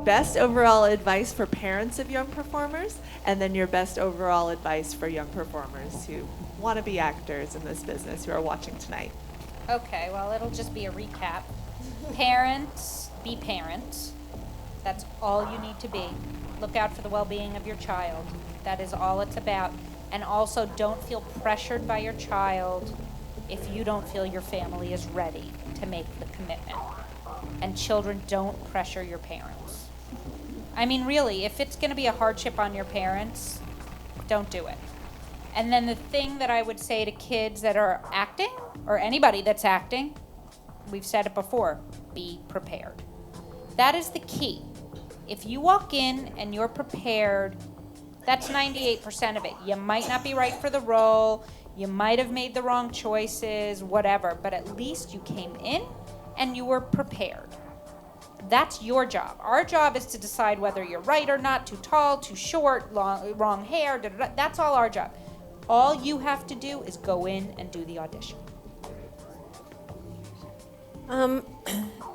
best overall advice for parents of young performers, and then your best overall advice for young performers who want to be actors in this business who are watching tonight. Okay, well, it'll just be a recap. Parents, be parents. That's all you need to be. Look out for the well-being of your child. That is all it's about. And also, don't feel pressured by your child if you don't feel your family is ready to make the commitment. And children, don't pressure your parents. I mean, really, if it's going to be a hardship on your parents, don't do it. And then the thing that I would say to kids that are acting, or anybody that's acting, we've said it before, be prepared. That is the key. If you walk in and you're prepared, that's 98% of it. You might not be right for the role, you might have made the wrong choices, whatever, but at least you came in and you were prepared. That's your job. Our job is to decide whether you're right or not, too tall, too short, wrong hair, that's all our job. All you have to do is go in and do the audition.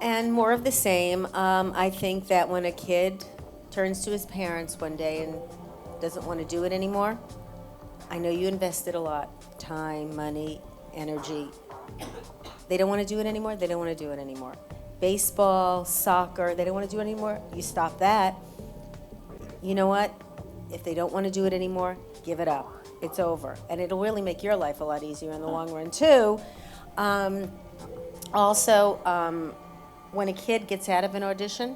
And more of the same. I think that when a kid turns to his parents one day and doesn't want to do it anymore, I know you invested a lot, time, money, energy. They don't want to do it anymore, they don't want to do it anymore. Baseball, soccer, they don't want to do it anymore, you stop that. You know what? If they don't want to do it anymore, give it up. It's over. And it'll really make your life a lot easier in the long run, too. Also, when a kid gets out of an audition,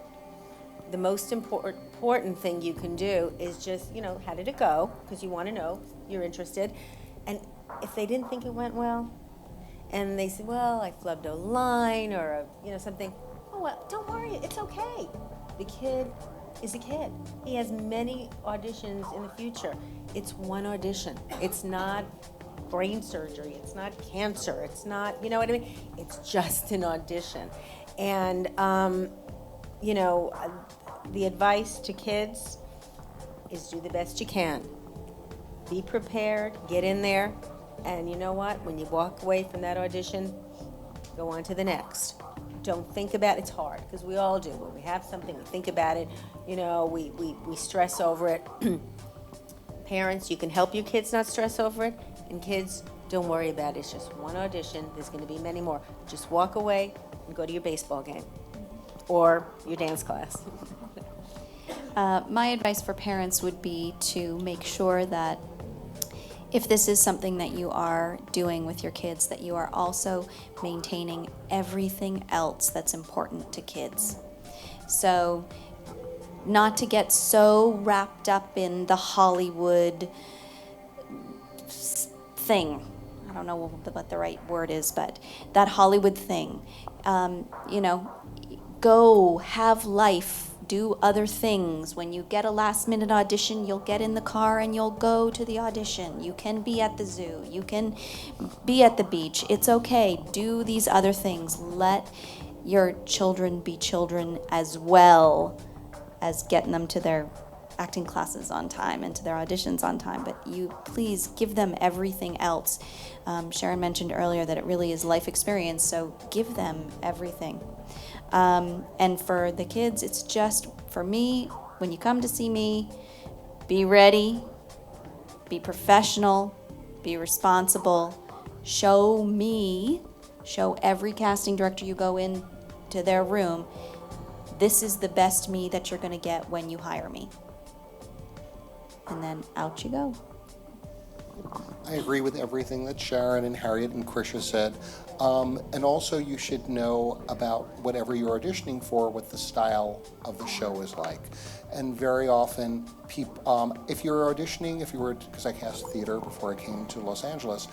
the most important thing you can do is just, how did it go? Because you want to know, you're interested. And if they didn't think it went well, and they said, well, I flubbed a line or, something, oh, well, don't worry, it's okay. The kid is a kid. He has many auditions in the future. It's one audition. It's not brain surgery. It's not cancer. It's not, you know what I mean? It's just an audition. And, the advice to kids is do the best you can. Be prepared, get in there, and you know what? When you walk away from that audition, go on to the next. Don't think about it. It's hard, because we all do. When we have something, we think about it. We stress over it. Parents, you can help your kids not stress over it. And kids, don't worry about it. It's just one audition. There's going to be many more. Just walk away and go to your baseball game or your dance class. My advice for parents would be to make sure that if this is something that you are doing with your kids, that you are also maintaining everything else that's important to kids. So not to get so wrapped up in the Hollywood thing. I don't know what the right word is, but that Hollywood thing. Go, have life, do other things. When you get a last-minute audition, you'll get in the car and you'll go to the audition. You can be at the zoo. You can be at the beach. It's okay. Do these other things. Let your children be children as well as getting them to their acting classes on time and to their auditions on time. But you please give them everything else. Sharon mentioned earlier that it really is life experience, so give them everything. And for the kids, it's just, for me, when you come to see me, be ready, be professional, be responsible, show every casting director you go in to their room, this is the best me that you're going to get when you hire me. And then out you go. I agree with everything that Sharon and Harriet and Krisha said. And also you should know about whatever you're auditioning for, what the style of the show is like. And very often, if you're auditioning, because I cast theater before I came to Los Angeles,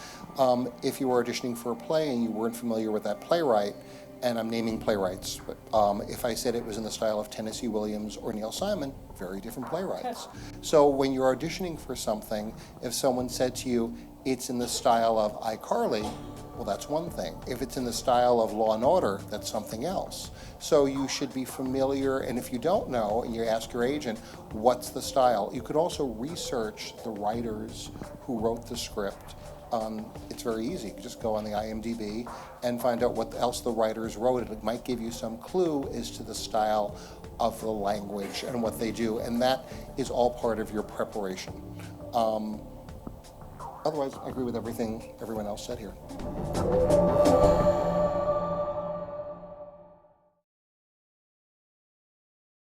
if you were auditioning for a play and you weren't familiar with that playwright, and I'm naming playwrights, but if I said it was in the style of Tennessee Williams or Neil Simon, very different playwrights. So when you're auditioning for something, if someone said to you, it's in the style of iCarly, well, that's one thing. If it's in the style of Law and Order, that's something else. So you should be familiar, and if you don't know, and you ask your agent, what's the style? You could also research the writers who wrote the script, it's very easy. Just go on the IMDb and find out what else the writers wrote. It might give you some clue as to the style of the language and what they do, and that is all part of your preparation. Otherwise, I agree with everything everyone else said here.